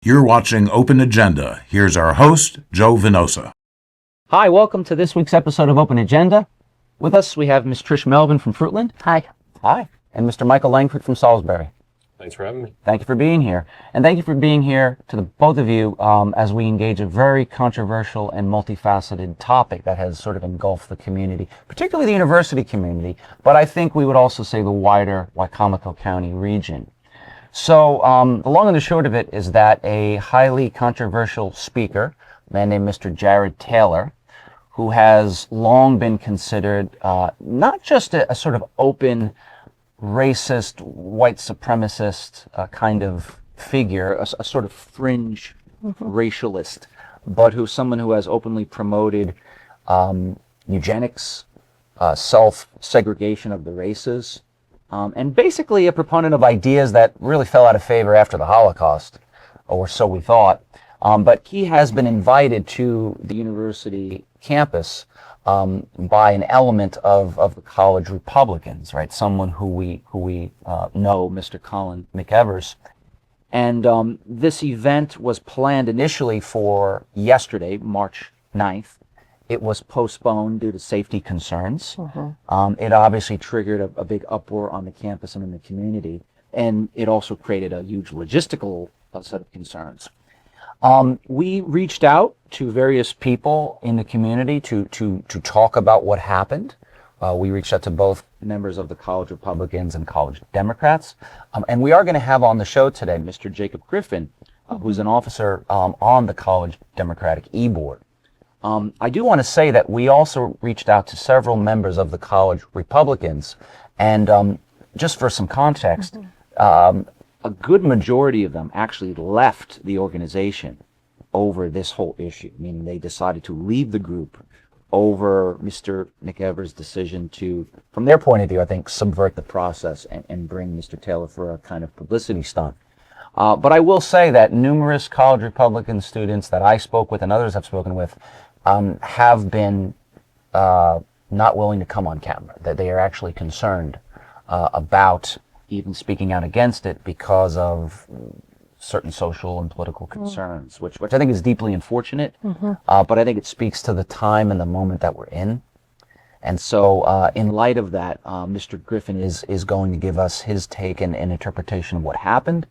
You're watching Open Agenda. Here's our host, Joe Venosa. Hi, welcome to this week's episode of Open Agenda. With us, we have Ms. Trish Melvin from Fruitland. Hi. Hi. And Mr. Michael Langford from Salisbury. Thanks for having me. Thank you for being here. And thank you for being here to the both of you as we engage a very controversial and multifaceted topic that has sort of engulfed the community, particularly the university community, but I think we would also say the wider Wicomico County region. So the long and the short of it is that a highly controversial speaker, a man named Mr. Jared Taylor, who has long been considered not just a sort of open, racist, white supremacist kind of figure, a sort of fringe racialist, but who's someone who has openly promoted eugenics, self-segregation of the races, and basically a proponent of ideas that really fell out of favor after the Holocaust, or so we thought. But he has been invited to the university campus by an element of the college Republicans, right? Someone who we know, Mr. Colin McEvers. And this event was planned initially for yesterday, March 9th. It was postponed due to safety concerns. It obviously triggered a big uproar on the campus and in the community, and it also created a huge logistical set of concerns. We reached out to various people in the community to talk about what happened. We reached out to both members of the College Republicans and College Democrats. And we are going to have on the show today Mr. Jacob Griffin, who's an officer on the College Democratic E-Board. I do want to say that we also reached out to several members of the College Republicans. And just for some context, a good majority of them actually left the organization over this whole issue, meaning they decided to leave the group over Mr. McEvers' decision to, from their point of view, I think, subvert the process and bring Mr. Taylor for a kind of publicity stunt. But I will say that numerous College Republican students that I spoke with and others I've spoken with have been not willing to come on camera, that they are actually concerned about even speaking out against it because of certain social and political concerns, which I think is deeply unfortunate, but I think it speaks to the time and the moment that we're in. And so in light of that, Mr. Griffin is going to give us his take and interpretation of what happened,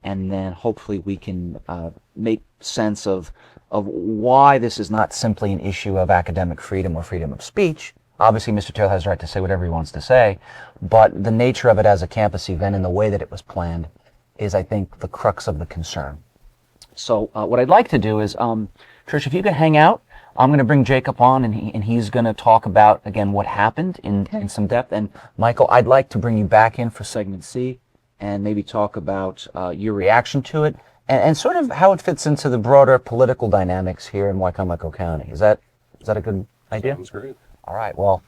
and then hopefully we can make sense of why this is not simply an issue of academic freedom or freedom of speech. Obviously, Mr. Taylor has the right to say whatever he wants to say, but the nature of it as a campus event and the way that it was planned is, I think, the crux of the concern. So what I'd like to do is, Trish, if you could hang out, I'm going to bring Jacob on, and he's going to talk about, again, what happened in some depth. And Michael, I'd like to bring you back in for segment C and maybe talk about your reaction to it and sort of how it fits into the broader political dynamics here in Wicomico County. Is that a good idea? Sounds great. All right, well,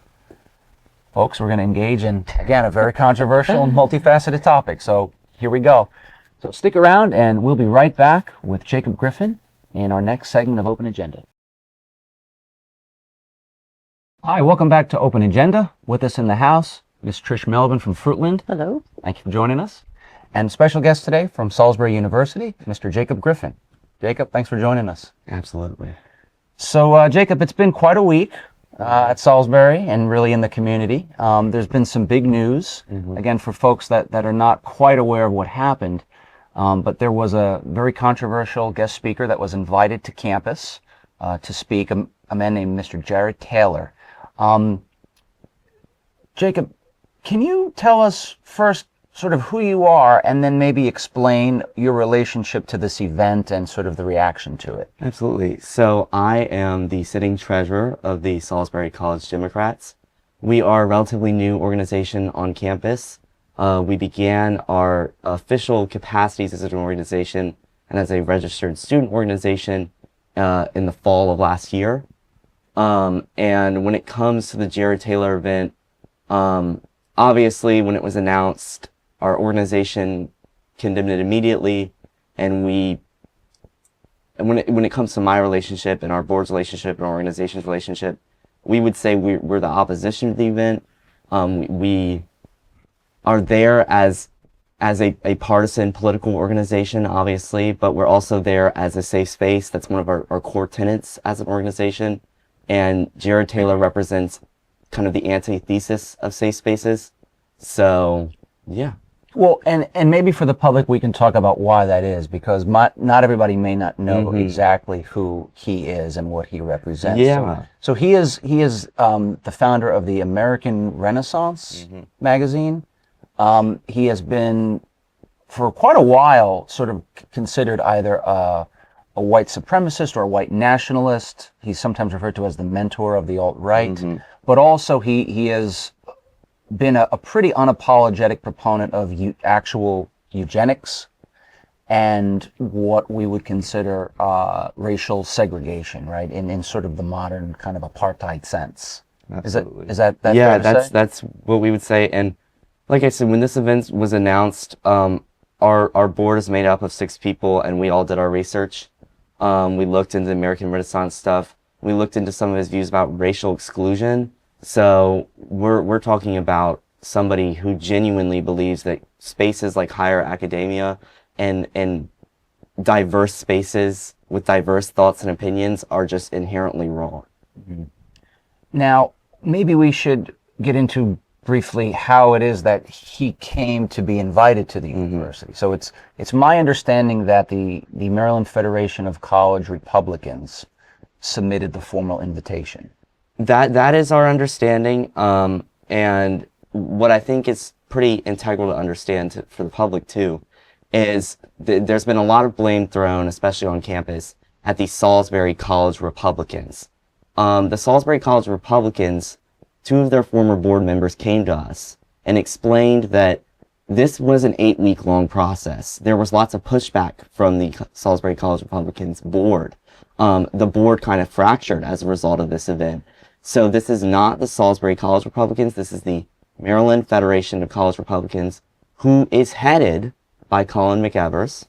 folks, we're going to engage in, again, a very controversial and multifaceted topic. So here we go. So stick around, and we'll be right back with Jacob Griffin in our next segment of Open Agenda. Hi, welcome back to Open Agenda. With us in the house, Ms. Trish Melvin from Fruitland. Hello. Thank you for joining us. And special guest today from Salisbury University, Mr. Jacob Griffin. Jacob, thanks for joining us. Absolutely. So, Jacob, it's been quite a week at Salisbury and really in the community. There's been some big news, again, for folks that are not quite aware of what happened. But there was a very controversial guest speaker that was invited to campus to speak, a man named Mr. Jared Taylor. Jacob, can you tell us first sort of who you are and then maybe explain your relationship to this event and sort of the reaction to it? Absolutely. So I am the sitting treasurer of the Salisbury College Democrats. We are a relatively new organization on campus. We began our official capacities as an organization and as a registered student organization in the fall of last year. And when it comes to the Jared Taylor event, obviously when it was announced, our organization condemned it immediately, and when it comes to my relationship and our board's relationship and our organization's relationship, we would say we're the opposition to the event. We are there as as a partisan political organization, obviously, but we're also there as a safe space. That's one of our core tenets as an organization. And Jared Taylor represents kind of the antithesis of safe spaces. So, yeah. Well, and maybe for the public, we can talk about why that is, because not everybody may not know exactly who he is and what he represents. Yeah. So he is the founder of the American Renaissance magazine. He has been, for quite a while, sort of considered either a white supremacist or a white nationalist. He's sometimes referred to as the mentor of the alt-right. But also he has been a pretty unapologetic proponent of actual eugenics and what we would consider racial segregation, right? In sort of the modern kind of apartheid sense. Absolutely. Is that yeah, fair to say? that's what we would say. And like I said, when this event was announced, our board is made up of 6 people, and we all did our research. We looked into the American Renaissance stuff. We looked into some of his views about racial exclusion. So we're talking about somebody who genuinely believes that spaces like higher academia and diverse spaces with diverse thoughts and opinions are just inherently wrong. Now, maybe we should get into briefly how it is that he came to be invited to the university. So it's my understanding that the Maryland Federation of College Republicans submitted the formal invitation. That is our understanding, and what I think is pretty integral to understand for the public too, is there's been a lot of blame thrown, especially on campus, at the Salisbury College Republicans. The Salisbury College Republicans, 2 of their former board members came to us and explained that this was an 8-week-long process. There was lots of pushback from the Salisbury College Republicans board. The board kind of fractured as a result of this event. So this is not the Salisbury College Republicans. This is the Maryland Federation of College Republicans, who is headed by Colin McEvers,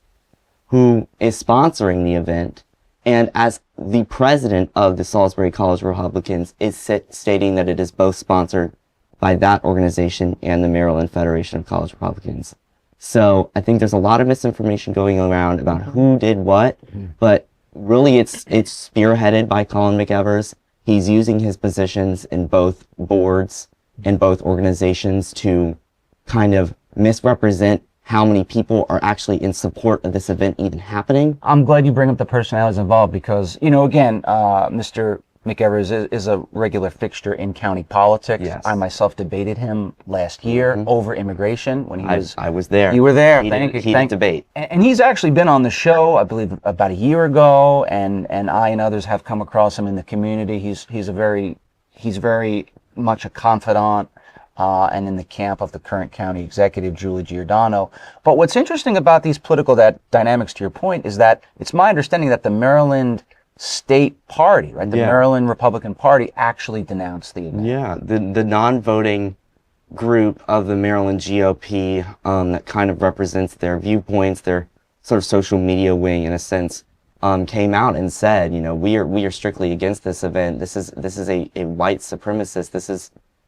who is sponsoring the event, and as the president of the Salisbury College Republicans is stating that it is both sponsored by that organization and the Maryland Federation of College Republicans. So I think there's a lot of misinformation going around about who did what, but really it's spearheaded by Colin McEvers. He's using his positions in both boards and both organizations to kind of misrepresent how many people are actually in support of this event even happening. I'm glad you bring up the personalities involved because, again, Mr. McEvers is a regular fixture in county politics. Yes. I myself debated him last year over immigration when he was... I was there. You were there. Heated debate. And he's actually been on the show, I believe, about a year ago, and I and others have come across him in the community. He's very much a confidant, and in the camp of the current county executive, Julie Giordano. But what's interesting about these political dynamics, to your point, is that it's my understanding that the Maryland state party, right, the Maryland Republican Party, actually denounced the event. Yeah, the non-voting group of the Maryland GOP that kind of represents their viewpoints, their sort of social media wing in a sense, came out and said, we are strictly against this event. This is a white supremacist. This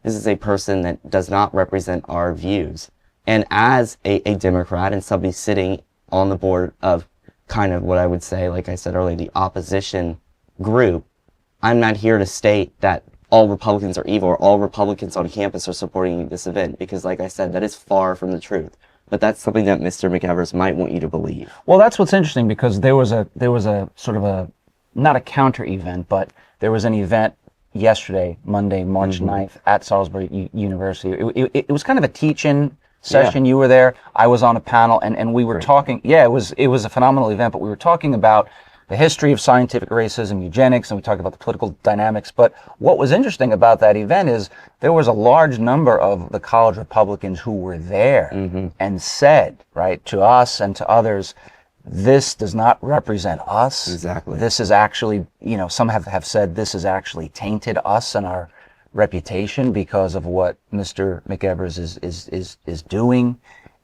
is a person that does not represent our views. And as a Democrat and somebody sitting on the board of kind of what I would say, like I said earlier, the opposition group, I'm not here to state that all Republicans are evil or all Republicans on campus are supporting this event, because like I said, that is far from the truth. But that's something that Mr. McEvers might want you to believe. Well, that's what's interesting, because there was a sort of a, not a counter event, but there was an event yesterday, Monday, March 9th, at Salisbury University. It was kind of a teach-in session. You were there. I was on a panel, and we were talking. Yeah, it was a phenomenal event, but we were talking about the history of scientific racism, eugenics, and we talked about the political dynamics. But what was interesting about that event is there was a large number of the college Republicans who were there and said, right, to us and to others, this does not represent us. Exactly. This is actually, some have said this has actually tainted us and our reputation because of what Mr. McEvers is doing,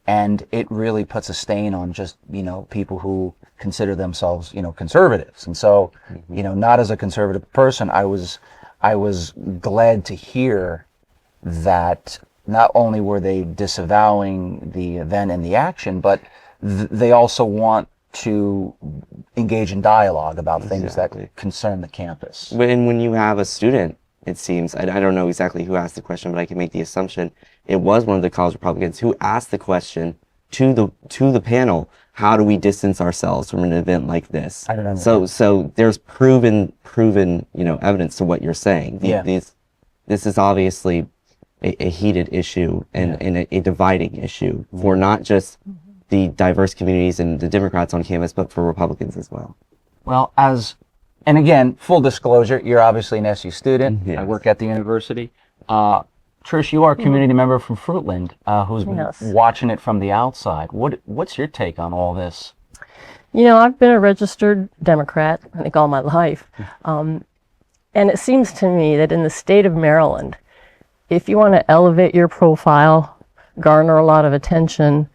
and it really puts a stain on just people who consider themselves conservatives. And so not as a conservative person, I was glad to hear that not only were they disavowing the event and the action, but they also want to engage in dialogue about things that concern the campus. When you have a student, it seems, I don't know exactly who asked the question, but I can make the assumption it was one of the college Republicans who asked the question to the panel, how do we distance ourselves from an event like this? I don't know. So there's proven, evidence to what you're saying. This is obviously a heated issue and a dividing issue for not just the diverse communities and the Democrats on campus, but for Republicans as well. Well, and again, full disclosure, you're obviously an SU student. Yes. I work at the university. Trish, you are a community member from Fruitland who's been watching it from the outside. What's your take on all this? I've been a registered Democrat, I think, all my life. And it seems to me that in the state of Maryland, if you want to elevate your profile, garner a lot of attention,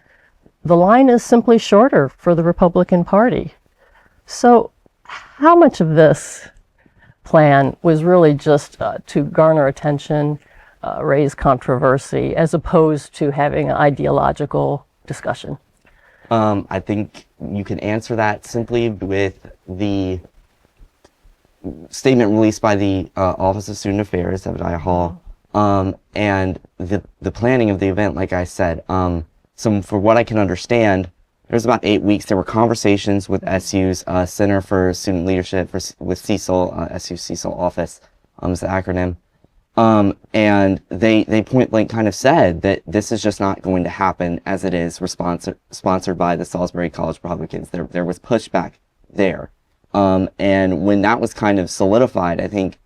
the line is simply shorter for the Republican Party. So how much of this plan was really just to garner attention, raise controversy, as opposed to having an ideological discussion? I think you can answer that simply with the statement released by the Office of Student Affairs, Zebediah Hall, and the planning of the event, like I said. So for what I can understand, there was about 8 weeks. There were conversations with SU's Center for Student Leadership with CECL, SU CECL office, is the acronym. And they point blank kind of said that this is just not going to happen as it is sponsored by the Salisbury College Republicans. There was pushback there. And when that was kind of solidified, I think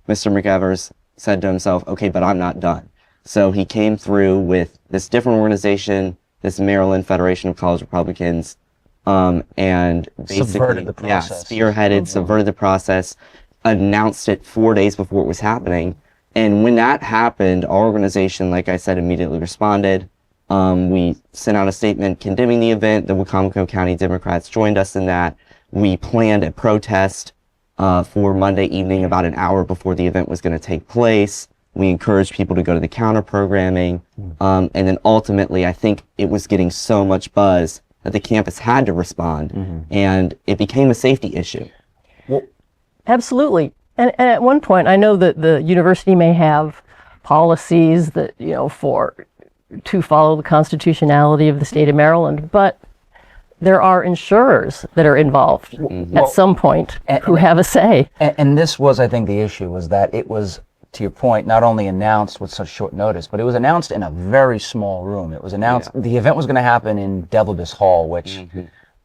Mr. McEvers said to himself, okay, but I'm not done. So he came through with this different organization, this Maryland Federation of College Republicans, and basically Subverted the process. spearheaded, subverted the process, announced it 4 days before it was happening. And when that happened, our organization, like I said, immediately responded. We sent out a statement condemning the event. The Wicomico County Democrats joined us in that. We planned a protest for Monday evening about an hour before the event was going to take place. We encouraged people to go to the counter programming. And then ultimately, I think it was getting so much buzz that the campus had to respond. And it became a safety issue. Well, absolutely. And at one point, I know that the university may have policies that, to follow the constitutionality of the state of Maryland, but there are insurers that are involved at some point who have a say. And this was, I think, the issue was that it was, to your point, not only announced with such short notice, but it was announced in a very small room. It was announced, the event was going to happen in Devilbus Hall, which,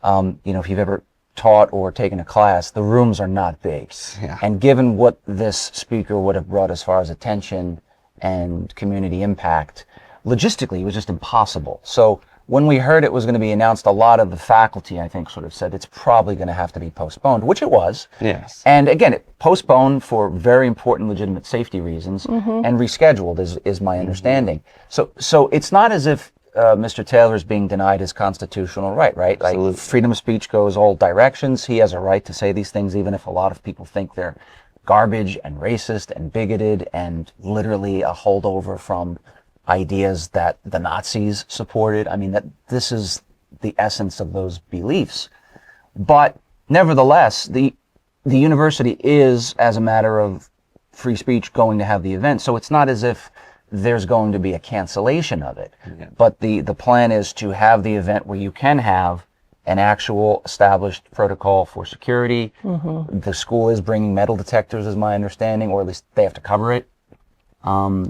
if you've ever taught or taken a class, the rooms are not big. And given what this speaker would have brought as far as attention and community impact, logistically, it was just impossible. So when we heard it was going to be announced, a lot of the faculty, I think, sort of said it's probably going to have to be postponed, which it was. Yes. And again, it postponed for very important, legitimate safety reasons and rescheduled, is my understanding. So it's not as if Mr. Taylor is being denied his constitutional right? Absolutely. Like, freedom of speech goes all directions. He has a right to say these things, even if a lot of people think they're garbage and racist and bigoted and literally a holdover from ideas that the Nazis supported. I mean, that this is the essence of those beliefs. But nevertheless, the university is, as a matter of free speech, going to have the event. So it's not as if there's going to be a cancellation of it. But the plan is to have the event where you can have an actual established protocol for security. The school is bringing metal detectors, is my understanding, or at least they have to cover it.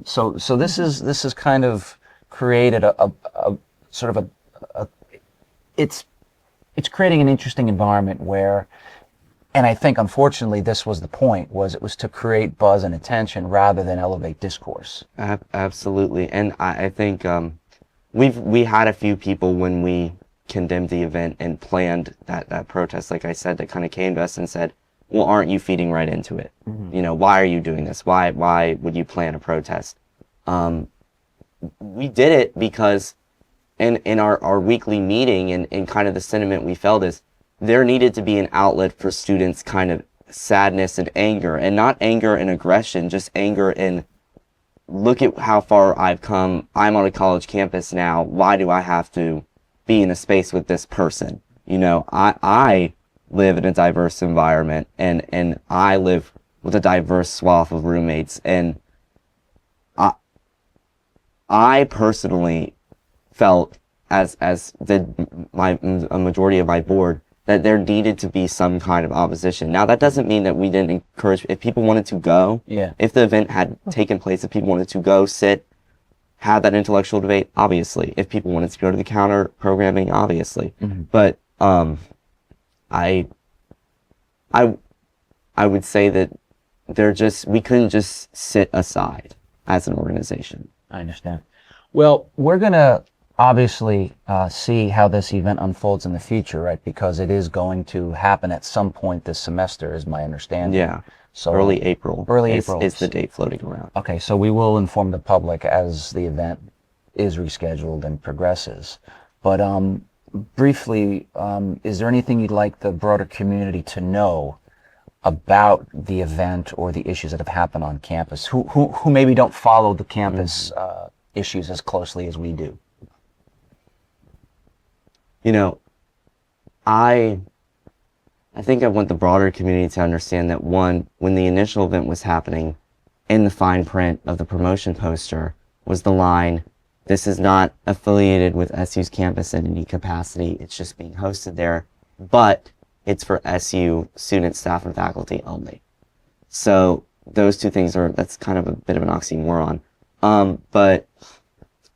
So this is kind of created a sort of it's creating an interesting environment where, and I think unfortunately this was the point, it was to create buzz and attention rather than elevate discourse. Absolutely. And I think we had a few people when we condemned the event and planned that protest, like I said, that kind of came to us and said, well, aren't you feeding right into it? Why are you doing this? Why would you plan a protest? We did it because in our weekly meeting and kind of the sentiment we felt is there needed to be an outlet for students' kind of sadness and anger, and not anger and aggression, just anger and look at how far I've come. I'm on a college campus now. Why do I have to be in a space with this person? You know, I live in a diverse environment, and I live with a diverse swath of roommates, and I personally felt, as did a majority of my board, that there needed to be some kind of opposition. Now, that doesn't mean that we didn't encourage, if people wanted to go, if the event had taken place, if people wanted to go, sit, have that intellectual debate, obviously. If people wanted to go to the counter programming, obviously. But I would say that we couldn't just sit aside as an organization. I understand. Well, we're going to obviously see how this event unfolds in the future, right? Because it is going to happen at some point this semester, is my understanding. Yeah. So early April. Early April is the date floating around. Okay, so we will inform the public as the event is rescheduled and progresses. But briefly, is there anything you'd like the broader community to know about the event or the issues that have happened on campus, who maybe don't follow the campus issues as closely as we do? You know, I think I want the broader community to understand that, one, when the initial event was happening, in the fine print of the promotion poster was the line, "This is not affiliated with SU's campus in any capacity. It's just being hosted there, but it's for SU students, staff, and faculty only." So those two things that's kind of a bit of an oxymoron. But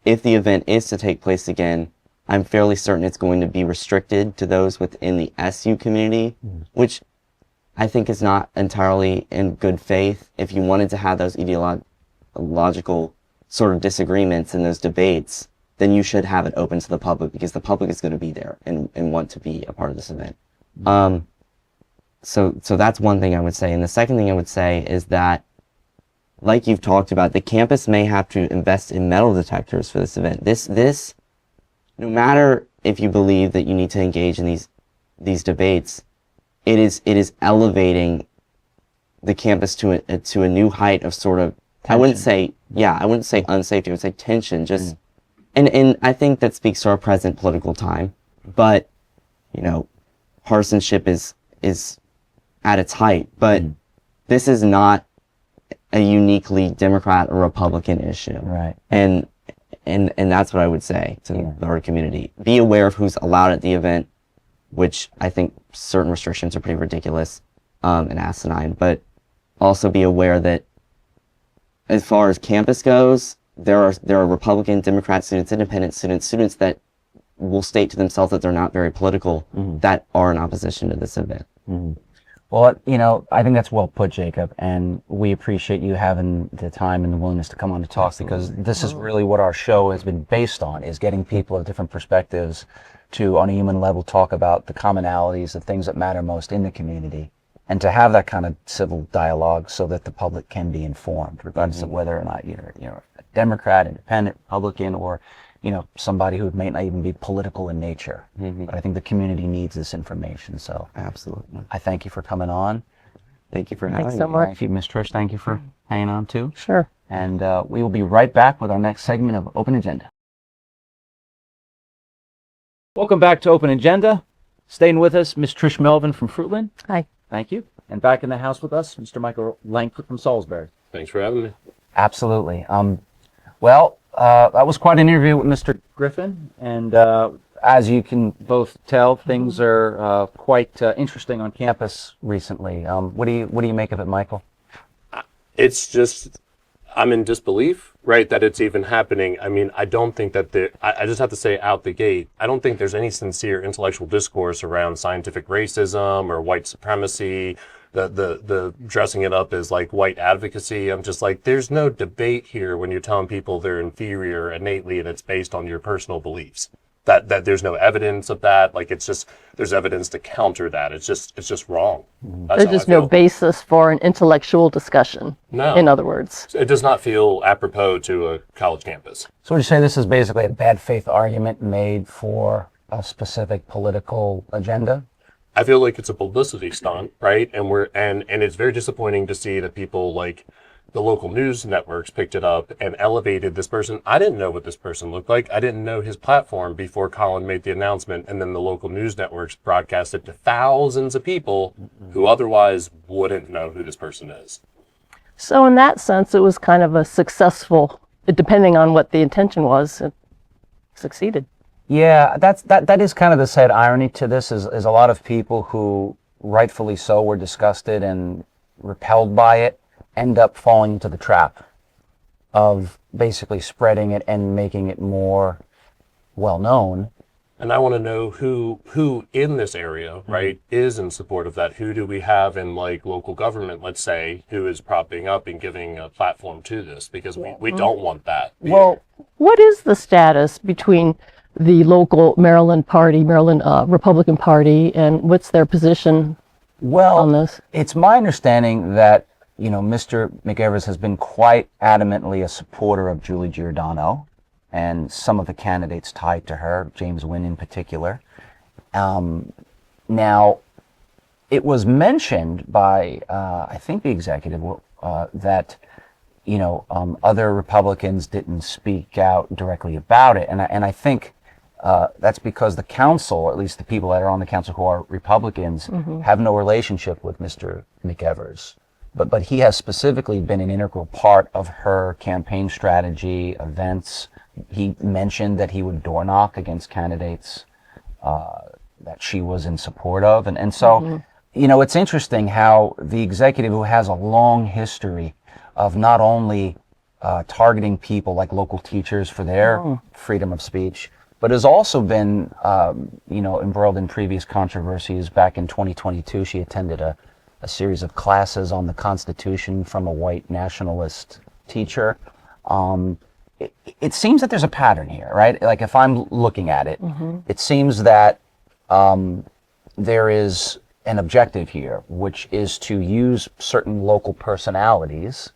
if the event is to take place again, I'm fairly certain it's going to be restricted to those within the SU community, which I think is not entirely in good faith. If you wanted to have those ideological sort of disagreements and those debates, then you should have it open to the public, because the public is going to be there and want to be a part of this event. So that's one thing I would say. And the second thing I would say is that, like you've talked about, the campus may have to invest in metal detectors for this event. This, no matter if you believe that you need to engage in these debates, it is elevating the campus to a new height of sort of, tension. I wouldn't say unsafety, I would say tension, just, and I think that speaks to our present political time, but, you know, partisanship is at its height, but this is not a uniquely Democrat or Republican issue. Right. And that's what I would say to our community. Be aware of who's allowed at the event, which I think certain restrictions are pretty ridiculous and asinine, but also be aware that as far as campus goes, there are Republican, Democrat students, independent students that will state to themselves that they're not very political, that are in opposition to this event. Well, you know, I think that's well put, Jacob, and we appreciate you having the time and the willingness to come on to talk, because this is really what our show has been based on, is getting people of different perspectives to, on a human level, talk about the commonalities, the things that matter most in the community, and to have that kind of civil dialogue so that the public can be informed, regardless of whether or not you're a Democrat, independent, Republican, or somebody who may not even be political in nature. But I think the community needs this information. So absolutely, I thank you for coming on. Thank you for having me. Thanks so much. Thank you, Ms. Trish. Thank you for hanging on too. Sure. And we will be right back with our next segment of Open Agenda. Welcome back to Open Agenda. Staying with us, Ms. Trish Melvin from Fruitland. Hi. Thank you. And back in the house with us, Mr. Michael Langford from Salisbury. Thanks for having me. Absolutely. Well, that was quite an interview with Mr. Griffin, and as you can both tell, things are quite interesting on campus recently. What do you make of it, Michael? It's just, I'm in disbelief, right, that it's even happening. I mean, I don't think that I just have to say out the gate, I don't think there's any sincere intellectual discourse around scientific racism or white supremacy, the dressing it up as like white advocacy. I'm just like, there's no debate here when you're telling people they're inferior innately and it's based on your personal beliefs. That there's no evidence of that. Like, it's just, there's evidence to counter that. It's just wrong. That's There's how just I no feel. basis for an intellectual discussion. No. In other words. It does not feel apropos to a college campus. So would you say this is basically a bad faith argument made for a specific political agenda? I feel like it's a publicity stunt, right? And it's very disappointing to see that people like the local news networks picked it up and elevated this person. I didn't know what this person looked like. I didn't know his platform before Colin made the announcement, and then the local news networks broadcast it to thousands of people who otherwise wouldn't know who this person is. So in that sense, it was kind of a successful, depending on what the intention was, it succeeded. Yeah, that is kind of the sad irony to this is a lot of people who rightfully so were disgusted and repelled by it end up falling into the trap of basically spreading it and making it more well known. And I want to know who in this area, right, is in support of that. Who do we have in like local government, let's say, who is propping up and giving a platform to this? Because we don't want that. Well, what is the status between the local Maryland Republican Party, and what's their position on this? It's my understanding that, Mr. McEvers has been quite adamantly a supporter of Julie Giordano and some of the candidates tied to her, James Wynn in particular. Now, it was mentioned by, I think, the executive that, other Republicans didn't speak out directly about it. And I think that's because the council, or at least the people that are on the council who are Republicans, have no relationship with Mr. McEvers. But he has specifically been an integral part of her campaign strategy, events. He mentioned that he would door knock against candidates that she was in support of. And so, it's interesting how the executive, who has a long history of not only targeting people like local teachers for their freedom of speech, but has also been, embroiled in previous controversies. Back in 2022, she attended a series of classes on the Constitution from a white nationalist teacher. It seems that there's a pattern here, right? Like, if I'm looking at it, it seems that there is an objective here, which is to use certain local personalities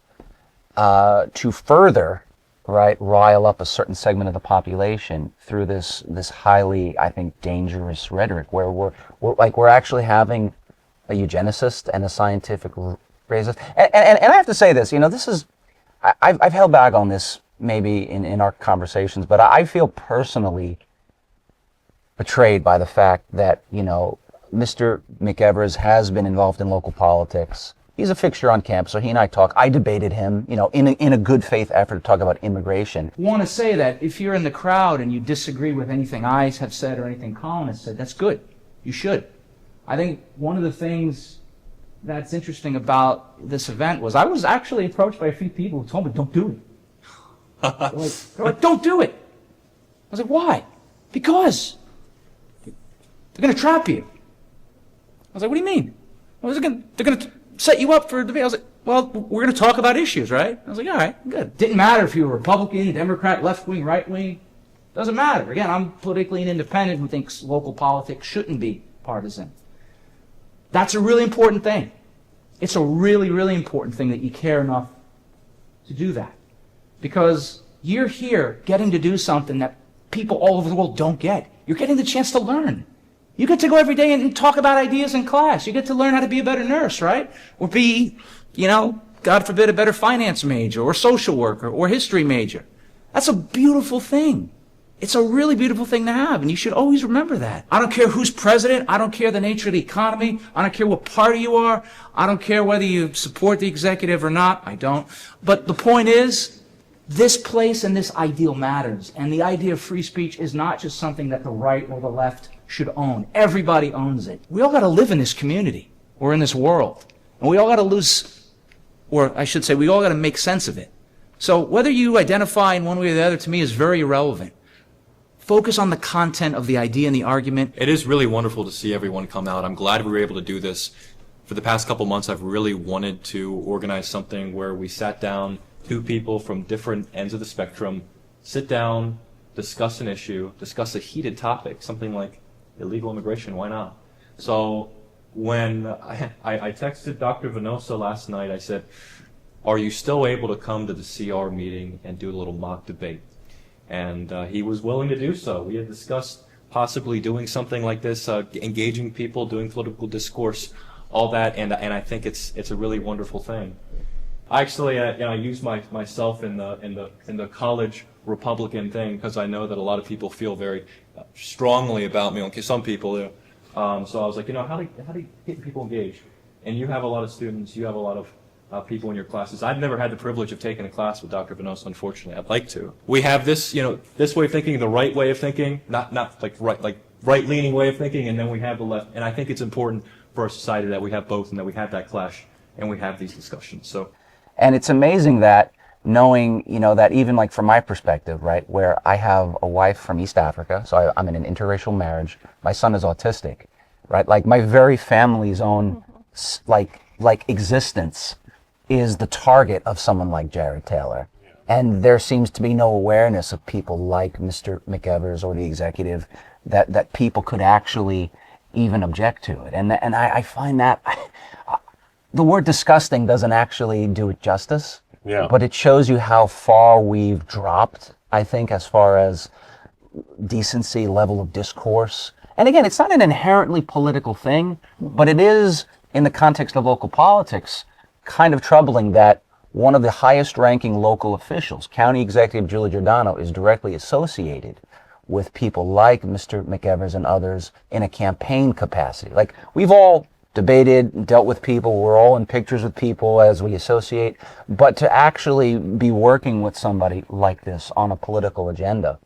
to further, rile up a certain segment of the population through this highly, I think, dangerous rhetoric, where we're actually having a eugenicist and a scientific racist. And I have to say this, this is, I've held back on this maybe in our conversations, but I feel personally betrayed by the fact that, Mr. McEvers has been involved in local politics. He's a fixture on campus, so he and I talk. I debated him, in a good faith effort to talk about immigration. I want to say that if you're in the crowd and you disagree with anything I have said or anything Colin has said, that's good. You should. I think one of the things that's interesting about this event was I was actually approached by a few people who told me, don't do it. They're like, don't do it. I was like, why? Because they're going to trap you. I was like, what do you mean? Well, they're going to set you up for a debate. I was like, well, we're going to talk about issues, right? I was like, all right, good. Didn't matter if you were Republican, Democrat, left-wing, right-wing. Doesn't matter. Again, I'm politically independent who thinks local politics shouldn't be partisan. That's a really important thing. It's a really, really important thing that you care enough to do that. Because you're here getting to do something that people all over the world don't get. You're getting the chance to learn. You get to go every day and talk about ideas in class. You get to learn how to be a better nurse, right? Or be, God forbid, a better finance major or social worker or history major. That's a beautiful thing. It's a really beautiful thing to have, and you should always remember that. I don't care who's president. I don't care the nature of the economy. I don't care what party you are. I don't care whether you support the executive or not. I don't. But the point is, this place and this ideal matters. And the idea of free speech is not just something that the right or the left should own. Everybody owns it. We all got to live in this community or in this world. And we all got to we all got to make sense of it. So whether you identify in one way or the other, to me, is very irrelevant. Focus on the content of the idea and the argument. It is really wonderful to see everyone come out. I'm glad we were able to do this. For the past couple months, I've really wanted to organize something where we sat down, two people from different ends of the spectrum, sit down, discuss an issue, discuss a heated topic, something like illegal immigration, why not? So when I texted Dr. Venosa last night, I said, are you still able to come to the CR meeting and do a little mock debate? And he was willing to do so. We had discussed possibly doing something like this, engaging people, doing political discourse, all that, and I think it's a really wonderful thing. Actually, I use myself in the college Republican thing because I know that a lot of people feel very strongly about me. Okay, some people do. So I was like, how do you get people engaged? And you have a lot of students, you have a lot of people in your classes. I've never had the privilege of taking a class with Dr. Venosa, unfortunately. I'd like to. We have this, this way of thinking, the right way of thinking, not like right-leaning way of thinking, and then we have the left. And I think it's important for our society that we have both and that we have that clash and we have these discussions. So. And it's amazing that knowing, that even like from my perspective, right, where I have a wife from East Africa, so I'm in an interracial marriage, my son is autistic, right? Like my very family's own, like existence is the target of someone like Jared Taylor. And there seems to be no awareness of people like Mr. McEvers or the executive that people could actually even object to it. And I find that the word disgusting doesn't actually do it justice. Yeah. But it shows you how far we've dropped, I think, as far as decency, level of discourse. And again, it's not an inherently political thing, but it is, in the context of local politics, kind of troubling that one of the highest ranking local officials, County Executive Julie Giordano, is directly associated with people like Mr. McEvers and others in a campaign capacity. Like, we've all debated, dealt with people, we're all in pictures with people as we associate, but to actually be working with somebody like this on a political agenda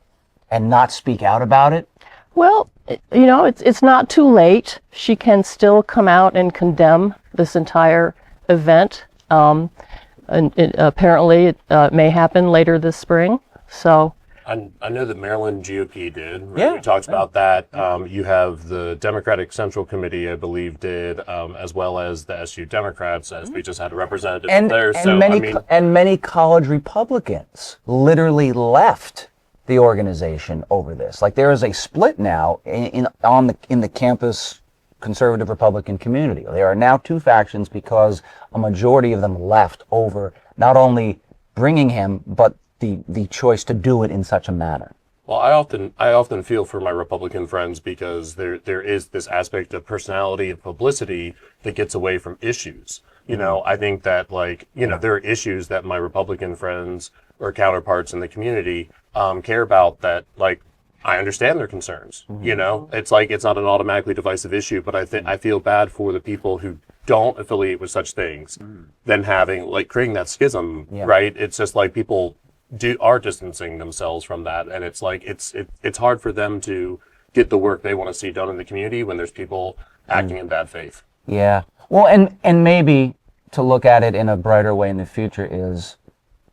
and not speak out about it. Well, it's not too late. She can still come out and condemn this entire event. And apparently it may happen later this spring. So I know that Maryland GOP did. Right? Yeah. We talked about that. You have the Democratic Central Committee, I believe, did, as well as the SU Democrats, as we just had a representative there. And many college Republicans literally left the organization over this. Like, there is a split now in the campus conservative Republican community. There are now two factions because a majority of them left over not only bringing him, but the choice to do it in such a manner. Well, I often feel for my Republican friends because there is this aspect of personality and publicity that gets away from issues. I think that there are issues that my Republican friends or counterparts in the community care about that, I understand their concerns. It's it's not an automatically divisive issue, but I feel bad for the people who don't affiliate with such things, then having creating that schism, right? It's just people are distancing themselves from that, and it's hard for them to get the work they want to see done in the community when there's people acting in bad faith. Yeah. Well, and maybe to look at it in a brighter way in the future is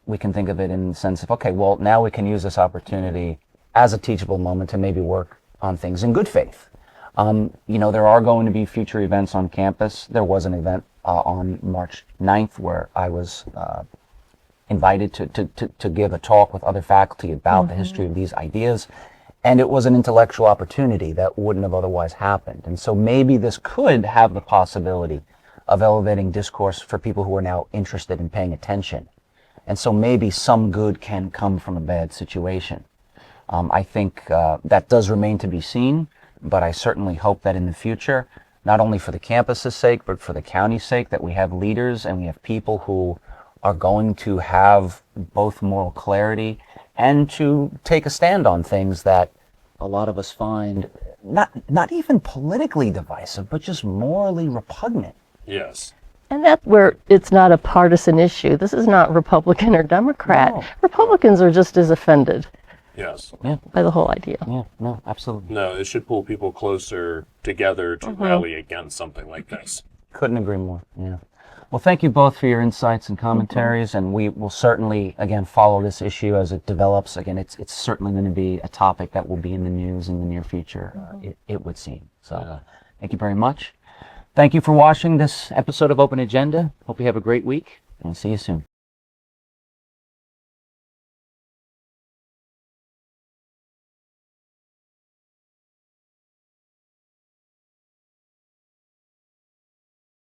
we can think of it in the sense of, okay, well, now we can use this opportunity as a teachable moment to maybe work on things in good faith. There are going to be future events on campus. There was an event on March 9th where I was invited to give a talk with other faculty about the history of these ideas. And it was an intellectual opportunity that wouldn't have otherwise happened. And so maybe this could have the possibility of elevating discourse for people who are now interested in paying attention. And so maybe some good can come from a bad situation. I think that does remain to be seen, but I certainly hope that in the future, not only for the campus's sake, but for the county's sake, that we have leaders and we have people who are going to have both moral clarity and to take a stand on things that a lot of us find not even politically divisive, but just morally repugnant. Yes. And that's where it's not a partisan issue. This is not Republican or Democrat. No. Republicans are just as offended Yes. by the whole idea. Yeah, no, absolutely. No, it should pull people closer together to rally against something like this. Couldn't agree more. Yeah. Well, thank you both for your insights and commentaries, and we will certainly, again, follow this issue as it develops. Again, it's certainly going to be a topic that will be in the news in the near future, it would seem. So thank you very much. Thank you for watching this episode of Open Agenda. Hope you have a great week, and see you soon.